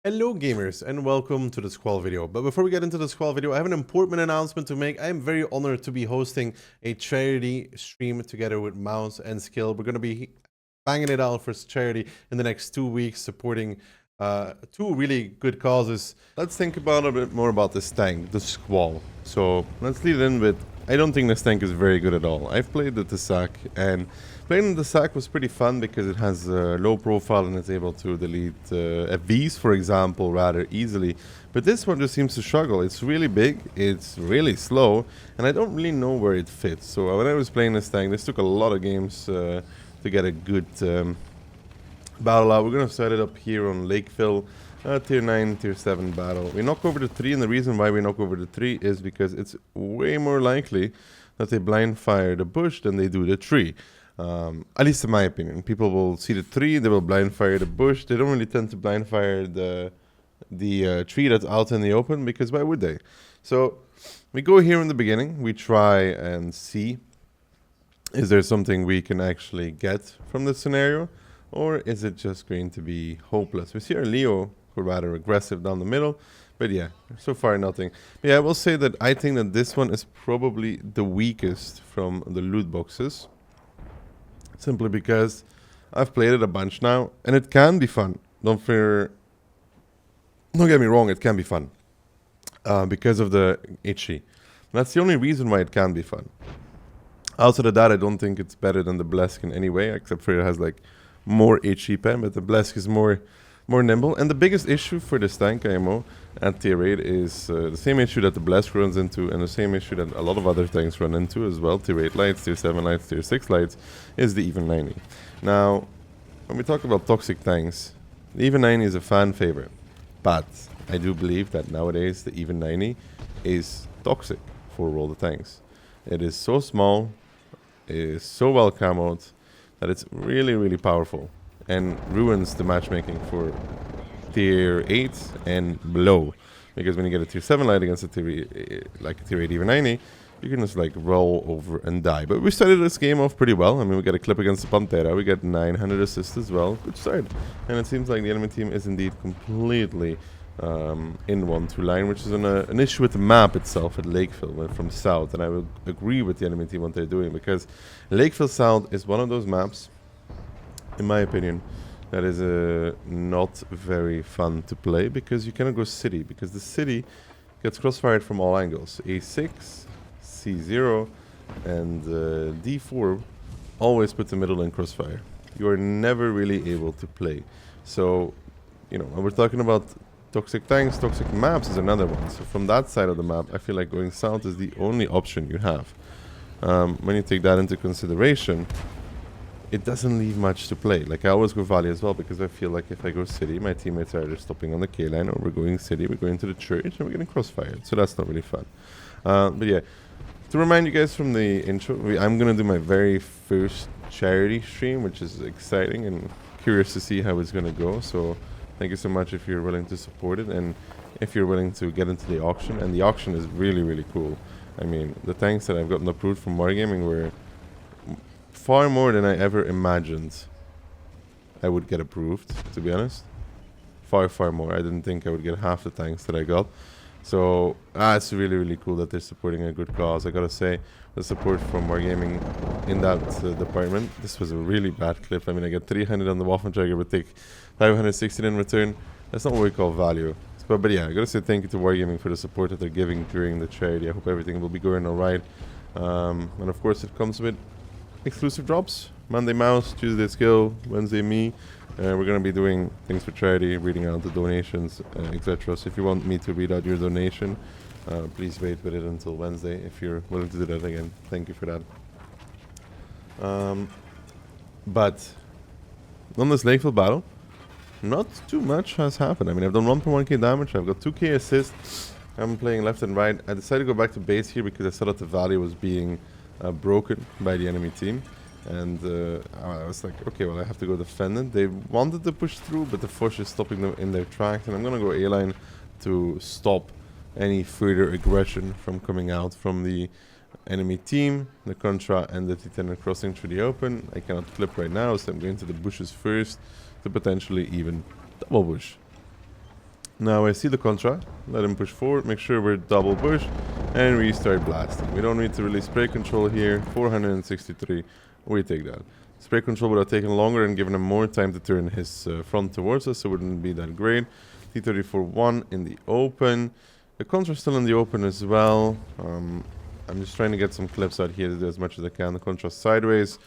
Hello gamers and welcome to the Squall video. But before we get into the Squall video, I have an important announcement to make. I am very honored to be hosting a charity stream together with Mouse and Skill. We're going to be banging it out for charity in the next 2 weeks, supporting two really good causes. Let's think about a bit more about this tank, the Squall. So let's lead in with, I don't think this tank is very good at all. I've played the Sack, and playing the Sack was pretty fun because it has a low profile and it's able to delete FVs, for example, rather easily. But this one just seems to struggle. It's really big, it's really slow, and I don't really know where it fits. So when I was playing this tank, this took a lot of games to get a good battle out. We're going to set it up here on Lakeville. Tier 9, Tier 7 battle. We knock over the 3, and the reason why we knock over the 3 is because it's way more likely that they blind fire the bush than they do the tree. At least in my opinion. People will see the 3, they will blind fire the bush. They don't really tend to blind fire the tree that's out in the open, because why would they? So we go here in the beginning. We try and see, is there something we can actually get from this scenario? Or is it just going to be hopeless? We see our Leo rather aggressive down the middle, but yeah, so far nothing. But yeah, I will say that I think that this one is probably the weakest from the loot boxes, simply because I've played it a bunch now, and it can be fun. Don't get me wrong, it can be fun because of the HE. That's the only reason why it can be fun. Outside of that, I don't think it's better than the Blesk in any way, except for it has like more HE pen, but the Blesk is more nimble. And the biggest issue for this tank IMO at tier 8 is the same issue that the Blesk runs into, and the same issue that a lot of other tanks run into as well. Tier 8 lights, tier 7 lights, tier 6 lights is the even 90. Now, when we talk about toxic tanks, the even 90 is a fan favorite, but I do believe that nowadays the even 90 is toxic for World of Tanks. It is so small, it is so well camoed, that it's really, really powerful and ruins the matchmaking for tier 8 and below. Because when you get a tier 7 light against a tier, like a tier 8 even 90, you can just like roll over and die. But we started this game off pretty well. I mean, we got a clip against the Pantera, we got 900 assists as well. Good start. And it seems like the enemy team is indeed completely in 1-2 line, which is an issue with the map itself at Lakeville from south. And I will agree with the enemy team what they're doing, because Lakeville South is one of those maps, in my opinion, that is not very fun to play, because you cannot go city, because the city gets crossfired from all angles. A6, C0, and D4 always put the middle in crossfire. You are never really able to play. So, you know, when we're talking about toxic tanks, toxic maps is another one. So from that side of the map, I feel like going south is the only option you have. When you take that into consideration, it doesn't leave much to play. Like, I always go valley as well, because I feel like if I go city, my teammates are either stopping on the K line, or we're going city, we're going to the church, and we're getting crossfired. So that's not really fun. But yeah, to remind you guys from the intro, I'm gonna do my very first charity stream, which is exciting and curious to see how it's gonna go. So thank you so much if you're willing to support it, and if you're willing to get into the auction. And the auction is really, really cool. I mean, the tanks that I've gotten approved from Wargaming were far more than I ever imagined I would get approved, to be honest. Far, far more. I didn't think I would get half the tanks that I got. So, it's really, really cool that they're supporting a good cause. I gotta say, the support from Wargaming in that department. This was a really bad clip. I mean, I got 300 on the Waffentrager, but take 516 in return. That's not what we call value. But yeah, I gotta say thank you to Wargaming for the support that they're giving during the charity. I hope everything will be going alright. And of course, it comes with exclusive drops. Monday Mouse, Tuesday Skill, Wednesday me. We're going to be doing things for charity, reading out the donations, etc. So if you want me to read out your donation, please wait with it until Wednesday if you're willing to do that again. Thank you for that. But on this Lakeville battle, not too much has happened. I mean, I've done 1.1k damage, I've got 2k assists. I'm playing left and right. I decided to go back to base here because I saw that the valley was being broken by the enemy team. And I was like, okay, well, I have to go defend it. They wanted to push through, but the Foch is stopping them in their tracks. And I'm going to go A-line to stop any further aggression from coming out from the enemy team. The Contra and the Titan are crossing through the open. I cannot clip right now, so I'm going to the bushes first to potentially even double bush. Now I see the Contra, let him push forward, make sure we're double push, and we start blasting. We don't need to really spray control here, 463, we take that. Spray control would have taken longer and given him more time to turn his front towards us, so it wouldn't be that great. T-34-1 in the open. The Contra's still in the open as well. I'm just trying to get some clips out here to do as much as I can. The Contra sideways.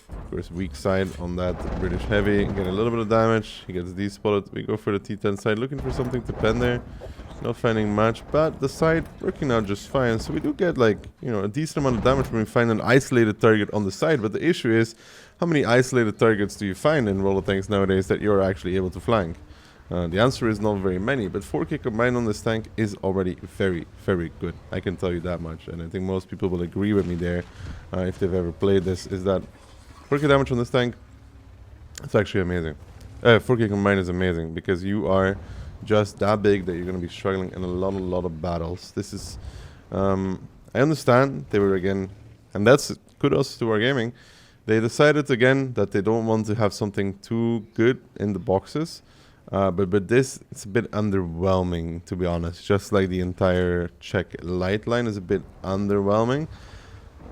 Of course, weak side on that British heavy. Get a little bit of damage. He gets despotted. We go for the T10 side, looking for something to pen there. Not finding much, but the side working out just fine. So we do get, like, you know, a decent amount of damage when we find an isolated target on the side. But the issue is, how many isolated targets do you find in World of Tanks nowadays that you're actually able to flank? The answer is not very many, but 4K combined on this tank is already very, very good. I can tell you that much, and I think most people will agree with me there, if they've ever played this, is that 4K damage on this tank, it's actually amazing. 4K combined is amazing, because you are just that big that you're going to be struggling in a lot of battles. This is, I understand they were again, and that's kudos to Wargaming. They decided again that they don't want to have something too good in the boxes. But this, it's a bit underwhelming, to be honest. Just like the entire Czech light line is a bit underwhelming.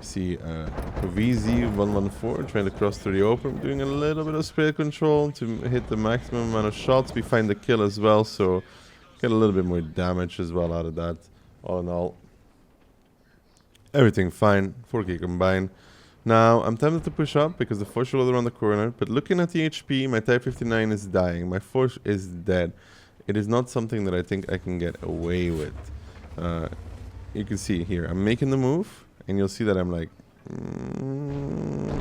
See VZ114 trying to cross through the open, doing a little bit of spray control to hit the maximum amount of shots. We find the kill as well, so get a little bit more damage as well out of that. All in all, everything fine. 4K combined. Now, I'm tempted to push up because the Force rolled around the corner, but looking at the HP, my Type 59 is dying. My Force is dead. It is not something that I think I can get away with. You can see here, I'm making the move, and you'll see that I'm like,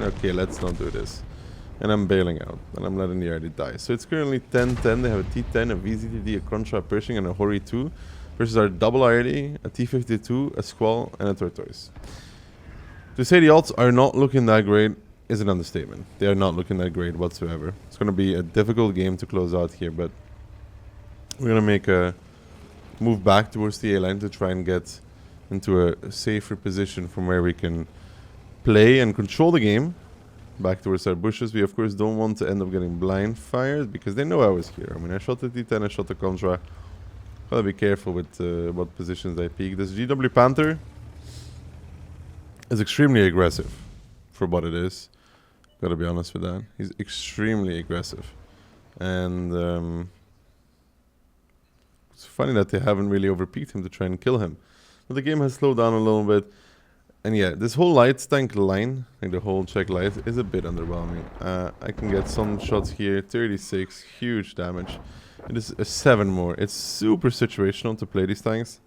okay, let's not do this. And I'm bailing out, and I'm letting the RD die. So it's currently 10-10. They have a T10, a VZTD, a Contra Pershing, and a Hori 2 versus our double RD, a T52, a Squall, and a Tortoise. To say the odds are not looking that great is an understatement. They are not looking that great whatsoever. It's going to be a difficult game to close out here, but we're going to make a move back towards the A-line to try and get into a safer position from where we can play and control the game. Back towards our bushes. We, of course, don't want to end up getting blind fired because they know I was here. I mean, I shot the T10, I shot the Contra. Gotta be careful with what positions I peek. This GW Panther is extremely aggressive for what it is. Gotta be honest with that. He's extremely aggressive. And it's funny that they haven't really overpeaked him to try and kill him. But the game has slowed down a little bit. And yeah, this whole light tank line, like the whole Czech light, is a bit underwhelming. I can get some shots here, 36, huge damage. It is a 7 more. It's super situational to play these tanks.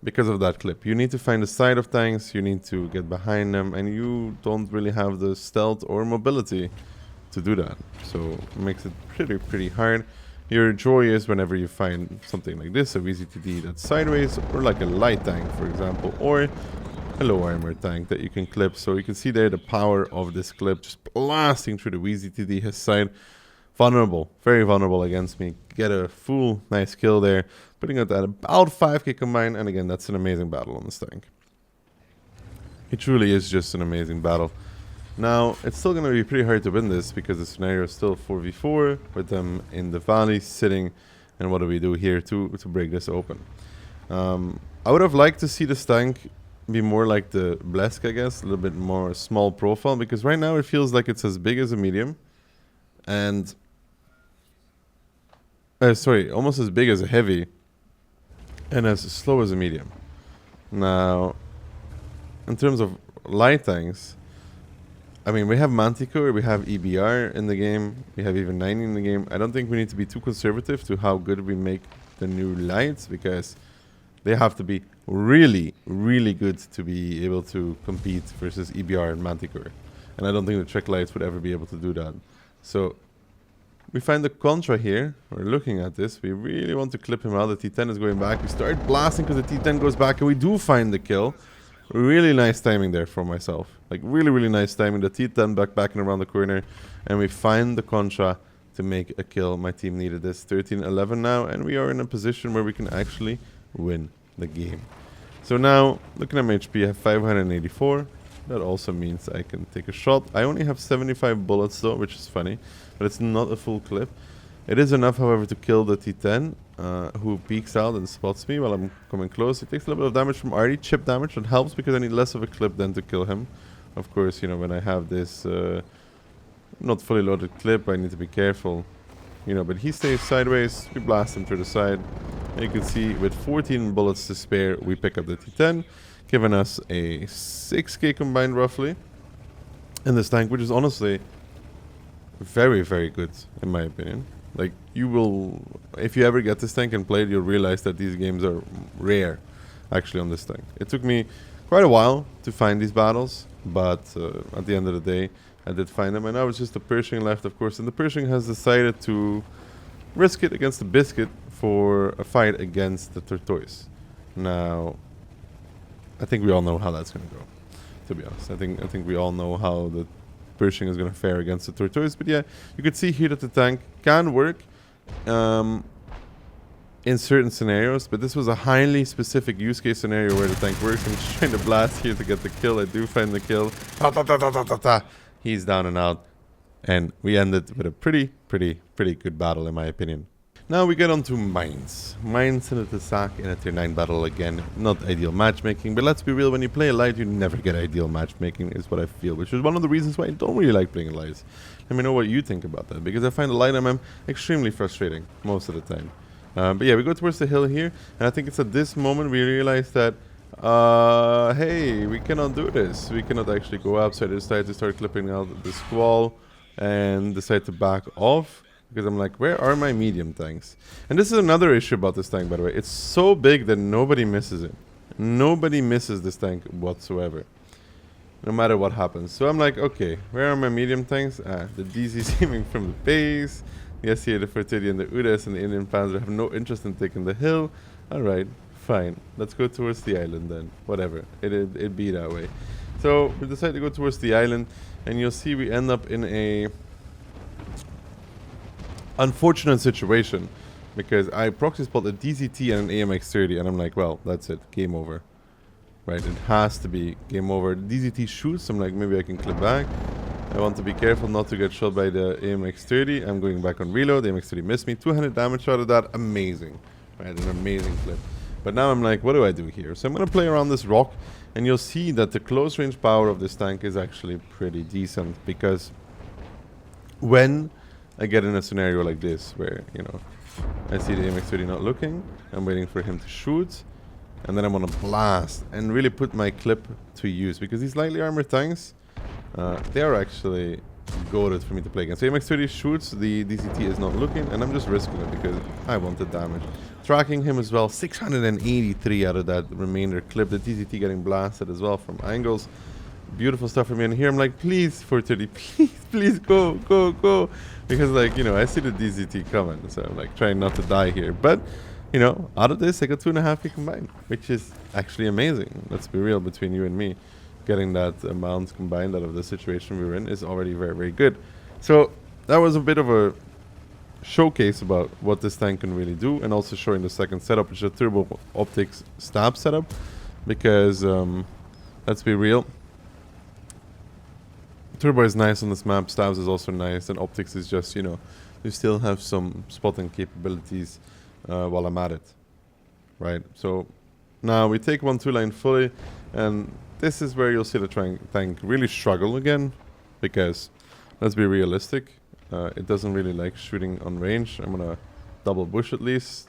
Because of that clip. You need to find the side of tanks, you need to get behind them, and you don't really have the stealth or mobility to do that. So it makes it pretty hard. Your joy is whenever you find something like this, a VZTD that's sideways, or like a light tank, for example, or a low armor tank that you can clip. So you can see there the power of this clip just blasting through the VZTD, his side. Vulnerable, very vulnerable against me. Get a full nice kill there. Putting it at about 5k combined, and again, that's an amazing battle on this tank. It truly is just an amazing battle. Now, it's still going to be pretty hard to win this, because the scenario is still 4v4, with them in the valley, sitting, and what do we do here to break this open? I would have liked to see this tank be more like the Blesk, I guess, a little bit more small profile, because right now it feels like it's as big as a medium, and... sorry, almost as big as a heavy, and as slow as a medium. Now, in terms of light tanks, I mean, we have Manticore, we have EBR in the game, we have even 90 in the game. I don't think we need to be too conservative to how good we make the new lights, because they have to be really good to be able to compete versus EBR and Manticore. And I don't think the Czech lights would ever be able to do that. So, we find the Contra here. We're looking at this. We really want to clip him out. The T10 is going back. We start blasting because the T10 goes back, and we do find the kill. Really nice timing there for myself. Like, really nice timing. The T10 backing around the corner, and we find the Contra to make a kill. My team needed this. 13-11 now, and we are in a position where we can actually win the game. So now, looking at my HP, I have 584. That also means I can take a shot. I only have 75 bullets though, which is funny. But it's not a full clip. It is enough, however, to kill the T10. who peeks out and spots me while I'm coming close. He takes a little bit of damage from Artie, chip damage. That helps because I need less of a clip than to kill him. Of course, you know, when I have this not fully loaded clip, I need to be careful. You know, but he stays sideways. We blast him through the side. And you can see with 14 bullets to spare, we pick up the T10, giving us a 6k combined roughly in this tank, which is honestly very, very good in my opinion. Like, you will, if you ever get this tank and play it, you'll realize that these games are rare actually on this tank. It took me quite a while to find these battles, but at the end of the day, I did find them, and now it's just the Pershing left, of course, and the Pershing has decided to risk it against the Biscuit for a fight against the Tortoise. Now, I think we all know how that's going to go, to be honest. I think we all know how the Pershing is going to fare against the Tortoise, but yeah, you could see here that the tank can work in certain scenarios, but this was a highly specific use case scenario where the tank works. I'm just trying to blast here to get the kill. I do find the kill. He's down and out, and we ended with a pretty good battle in my opinion. Now we get on to Mines. Mines in the Sack in a tier 9 battle again. Not ideal matchmaking, but let's be real, when you play a light, you never get ideal matchmaking, is what I feel, which is one of the reasons why I don't really like playing lights. Let me know what you think about that, because I find the light MM extremely frustrating most of the time. But yeah, we go towards the hill here, and I think it's at this moment we realize that hey, we cannot do this. We cannot actually go up, so I decided to start clipping out the Squall and decide to back off. Because I'm like, where are my medium tanks? And this is another issue about this tank, by the way. It's so big that nobody misses it. Nobody misses this tank whatsoever, no matter what happens. So I'm like, okay, where are my medium tanks? The DZ aiming from the base. Yes, here the Fertility and the Udas and the Indian Panzer have no interest in taking the hill. Alright, fine. Let's go towards the island then. Whatever. It be that way. So we decide to go towards the island, and you'll see we end up in a unfortunate situation, because I proxy spot a DZT and an AMX-30, and I'm like, well, that's it, game over, right? It has to be game over. The DZT shoots, I'm like, maybe I can clip back. I want to be careful not to get shot by the AMX-30. I'm going back on reload. The AMX-30 missed me. 200 damage out of that. Amazing, right? An amazing clip. But now I'm like, what do I do here? So I'm going to play around this rock, and you'll see that the close range power of this tank is actually pretty decent, because when I get in a scenario like this where, you know, I see the AMX-30 not looking, I'm waiting for him to shoot, and then I'm gonna blast and really put my clip to use, because these lightly armored tanks, they are actually goated for me to play against. So AMX-30 shoots, the DCT is not looking, and I'm just risking it because I want the damage. Tracking him as well, 683 out of that remainder clip. The DCT getting blasted as well from angles. Beautiful stuff for me, and here I'm like, please, 430, please go, because, like, you know, I see the DZT coming, so I'm like trying not to die here. But, you know, out of this I got 2.5k combined, which is actually amazing. Let's be real, between you and me, getting that amount combined out of the situation we were in is already very good. So that was a bit of a showcase about what this tank can really do, and also showing the second setup, which is a turbo optics stab setup, because let's be real, turbo is nice on this map, stabs is also nice, and optics is just, you know, you still have some spotting capabilities while I'm at it, right? So now we take 1-2 line fully, and this is where you'll see the tank really struggle again, because let's be realistic, it doesn't really like shooting on range. I'm gonna double bush at least.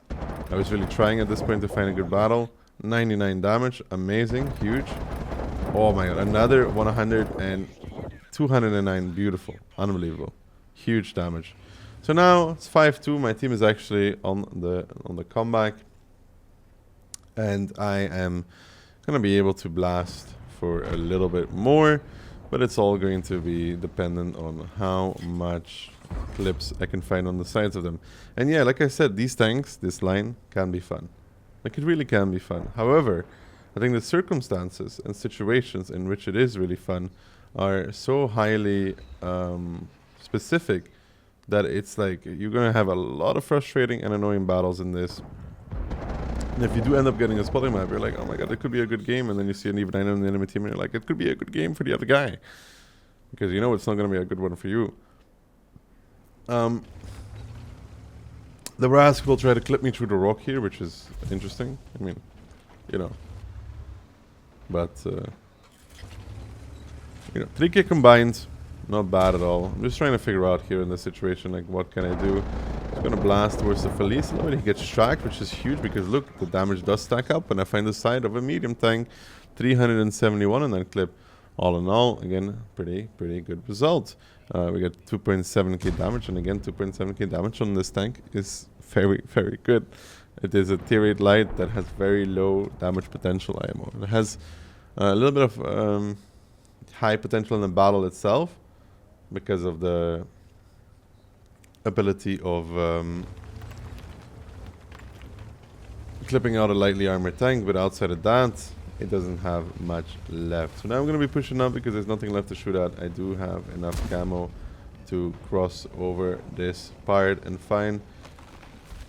I was really trying at this point to find a good battle. 99 damage, amazing, huge. Oh my god, another 100 and 209, beautiful, unbelievable, huge damage. So now it's 5-2. My team is actually on the comeback, and I am gonna be able to blast for a little bit more, but it's all going to be dependent on how much clips I can find on the sides of them. And yeah, like I said, these tanks, this line can be fun. Like, it really can be fun. However, I think the circumstances and situations in which it is really fun are so highly specific that it's like you're gonna have a lot of frustrating and annoying battles in this. And if you do end up getting a spotting map, you're like, oh my god, it could be a good game, and then you see an even 9 on the enemy team, and you're like, it could be a good game for the other guy, because you know it's not gonna be a good one for you. The Rask will try to clip me through the rock here, which is interesting. I mean, you know. But, you know, 3k combined. Not bad at all. I'm just trying to figure out here in this situation, like, what can I do? I'm gonna blast towards the Felice. Nobody gets tracked, which is huge because look, the damage does stack up when I find the side of a medium tank. 371 on that clip. All in all, again, pretty good result. We got 2.7k damage, and again, 2.7k damage on this tank is very good. It is a tier 8 light that has very low damage potential IMO. It has a little bit of high potential in the battle itself because of the ability of clipping out a lightly armored tank, but outside of that, it doesn't have much left. So now I'm going to be pushing up because there's nothing left to shoot at. I do have enough camo to cross over this part and find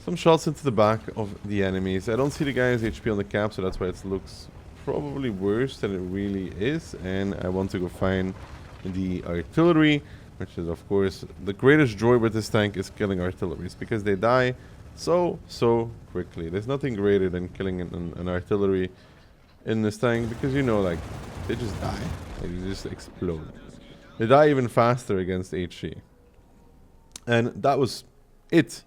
some shots into the back of the enemies. I don't see the guy's HP on the cap, so that's why it looks probably worse than it really is. And I want to go find the artillery, which is of course the greatest joy with this tank is killing artilleries because they die so quickly. There's nothing greater than killing an artillery in this tank because, you know, like, they just die. Like, they just explode. They die even faster against HE. And that was it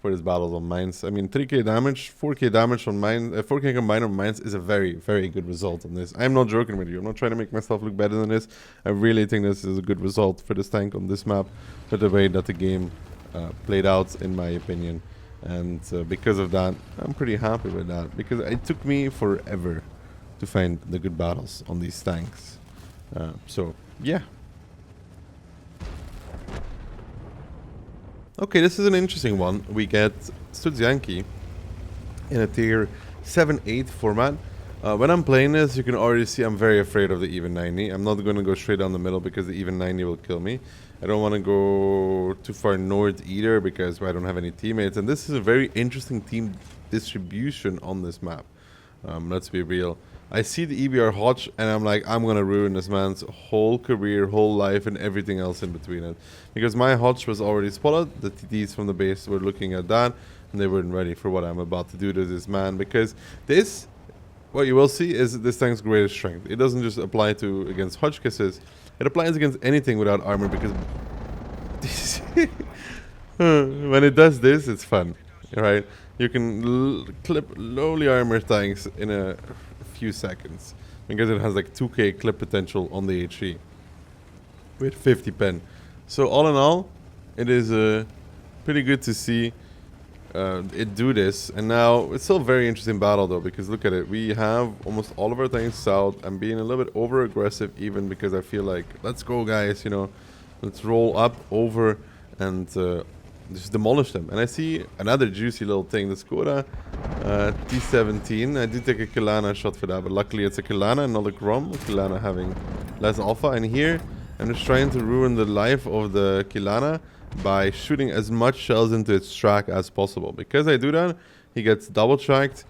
for this battles on mines. I mean, 3k damage, 4k damage on mines, 4k combined on mines is a very good result on this. I'm not joking with you. I'm not trying to make myself look better than this. I really think this is a good result for this tank on this map, for the way that the game played out, in my opinion. And because of that, I'm pretty happy with that, because it took me forever to find the good battles on these tanks. So, yeah. Okay, this is an interesting one. We get Studzianki in a tier 7-8 format. When I'm playing this, you can already see I'm very afraid of the even 90. I'm not going to go straight down the middle because the even 90 will kill me. I don't want to go too far north either because I don't have any teammates. And this is a very interesting team distribution on this map. Let's be real. I see the EBR Hodge and I'm like, I'm going to ruin this man's whole career, whole life, and everything else in between it. Because my Hodge was already spotted. The TTs from the base were looking at that and they weren't ready for what I'm about to do to this man. Because this, what you will see is this tank's greatest strength. It doesn't just apply to against Hodge kisses. It applies against anything without armor because when it does this, it's fun. Right? You can clip lowly armored tanks in a few seconds because it has like 2k clip potential on the HE with 50 pen. So all in all, it is pretty good to see it do this. And now it's still a very interesting battle though, because look at it, we have almost all of our tanks south. I'm being a little bit over aggressive even because I feel like, let's go guys, you know, let's roll up over and just demolish them. And I see another juicy little thing, the Skoda T17. I did take a Kilana shot for that, but luckily it's a Kilana, not a Grom. Kilana having less alpha. And here I'm just trying to ruin the life of the Kilana by shooting as much shells into its track as possible. Because I do that, he gets double tracked.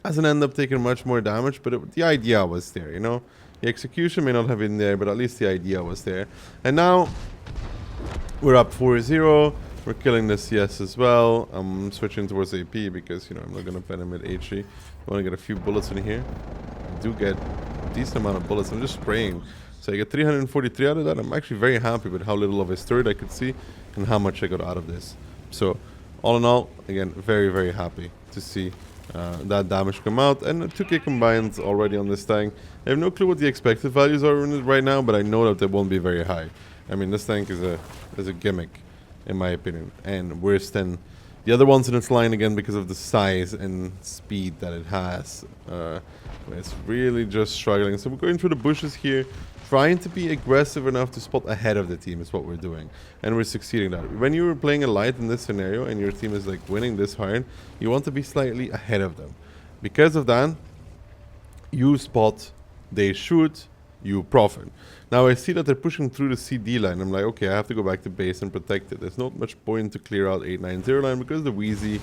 Doesn't end up taking much more damage, but the idea was there, you know. The execution may not have been there, but at least the idea was there. And now we're up 4-0. We're killing the CS as well. I'm switching towards AP because, you know, I'm not going to pen him with HE. I want to get a few bullets in here. I do get a decent amount of bullets. I'm just spraying. So I get 343 out of that. I'm actually very happy with how little of his turret I could see and how much I got out of this. So all in all, again, very happy to see that damage come out. And 2k combined already on this tank. I have no clue what the expected values are in it right now, but I know that they won't be very high. I mean, this tank is a gimmick, in my opinion, and worse than the other ones in its line, again, because of the size and speed that it has. It's really just struggling. So we're going through the bushes here, trying to be aggressive enough to spot ahead of the team is what we're doing. And we're succeeding that. When you're playing a light in this scenario and your team is like winning this hard, you want to be slightly ahead of them. Because of that, you spot, they shoot, you profit. Now I see that they're pushing through the CD line. I'm like, okay, I have to go back to base and protect it. There's not much point to clear out 890 line because the Wheezy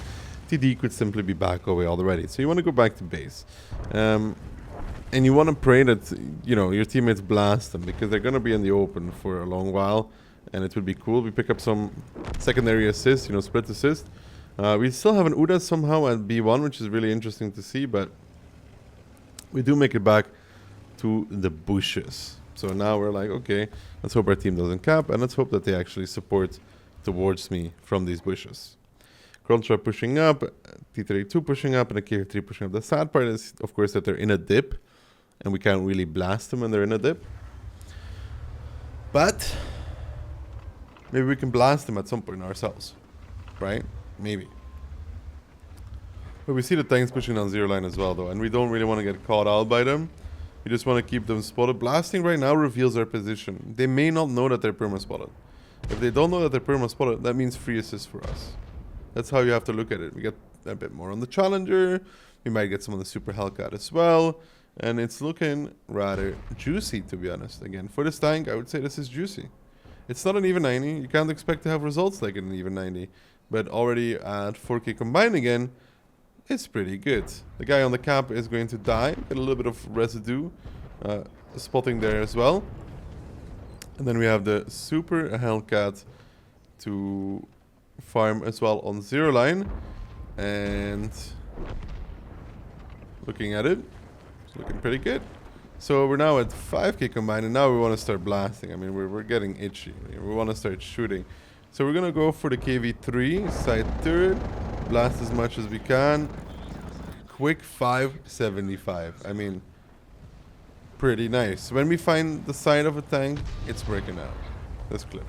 TD could simply be back away already. So you want to go back to base. And you want to pray that, you know, your teammates blast them because they're going to be in the open for a long while. And it would be cool. We pick up some secondary assists, you know, split assist. We still have an Uda somehow at B1, which is really interesting to see, but we do make it back to the bushes. So now we're like, okay, let's hope our team doesn't cap, and let's hope that they actually support towards me from these bushes. Contra pushing up, T32 pushing up, and a K3 pushing up. The sad part is, of course, that they're in a dip, and we can't really blast them when they're in a dip. But maybe we can blast them at some point ourselves, right? Maybe. But we see the tanks pushing down zero line as well, though, and we don't really want to get caught out by them. We just want to keep them spotted. Blasting right now reveals their position. They may not know that they're perma-spotted. If they don't know that they're perma-spotted, that means free assist for us. That's how you have to look at it. We get a bit more on the Challenger. We might get some on the Super Hellcat as well. And it's looking rather juicy, to be honest. Again, for this tank, I would say this is juicy. It's not an even 90. You can't expect to have results like an even 90. But already at 4K combined again, it's pretty good. The guy on the cap is going to die. Get a little bit of residue spotting there as well. And then we have the Super Hellcat to farm as well on zero line. And looking at it, it's looking pretty good. So we're now at 5K combined, and now we want to start blasting. I mean, we're getting itchy. We want to start shooting. So we're going to go for the KV3 side turret. Blast as much as we can. Quick 575. I mean, pretty nice. When we find the side of a tank, it's working out. That's clear.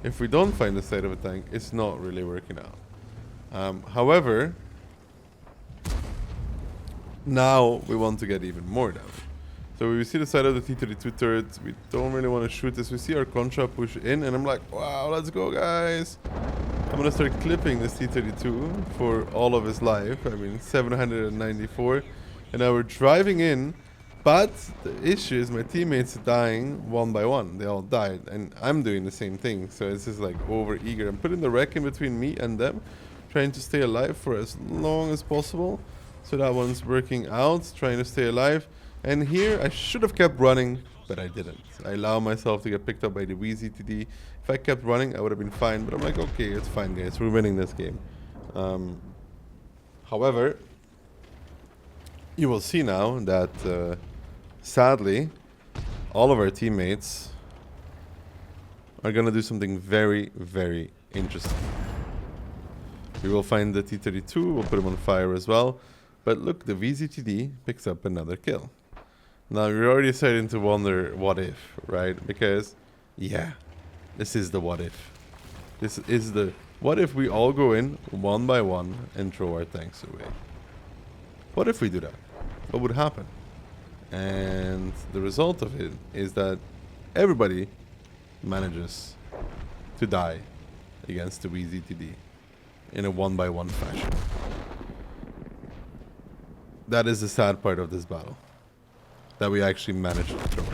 If we don't find the side of a tank, it's not really working out. However, now we want to get even more damage. So we see the side of the T-32 turret. We don't really want to shoot this. We see our Contra push in, and I'm like, wow, let's go, guys. I'm going to start clipping this T-32 for all of his life. I mean, 794. And now we're driving in. But the issue is my teammates are dying one by one. They all died. And I'm doing the same thing. So it's just like over eager. I'm putting the wreck in between me and them, trying to stay alive for as long as possible. So that one's working out, trying to stay alive. And here I should have kept running, but I didn't. I allowed myself to get picked up by the WZTD. If I kept running, I would have been fine. But I'm like, okay, it's fine, guys. We're winning this game. However, you will see now that, sadly, all of our teammates are going to do something very, very interesting. We will find the T-32. We'll put him on fire as well. But look, the VZTD picks up another kill. Now, you're already starting to wonder what if, right? Because, yeah, this is the what if. This is the what if we all go in one by one and throw our tanks away. What if we do that? What would happen? And the result of it is that everybody manages to die against the VZTD in a one by one fashion. That is the sad part of this battle. That we actually managed to throw it.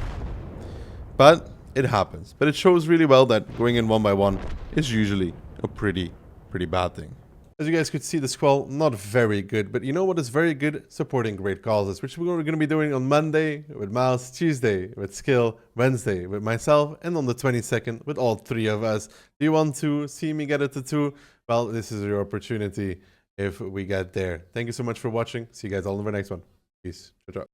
But it happens. But it shows really well that going in one by one is usually a pretty bad thing. As you guys could see, the Squall, not very good. But you know what is very good? Supporting great causes, which we're going to be doing on Monday with Mouse, Tuesday with Skill, Wednesday with myself, and on the 22nd with all three of us. Do you want to see me get it to 2? Well, this is your opportunity if we get there. Thank you so much for watching. See you guys all in the next one. Peace. Ciao, ciao.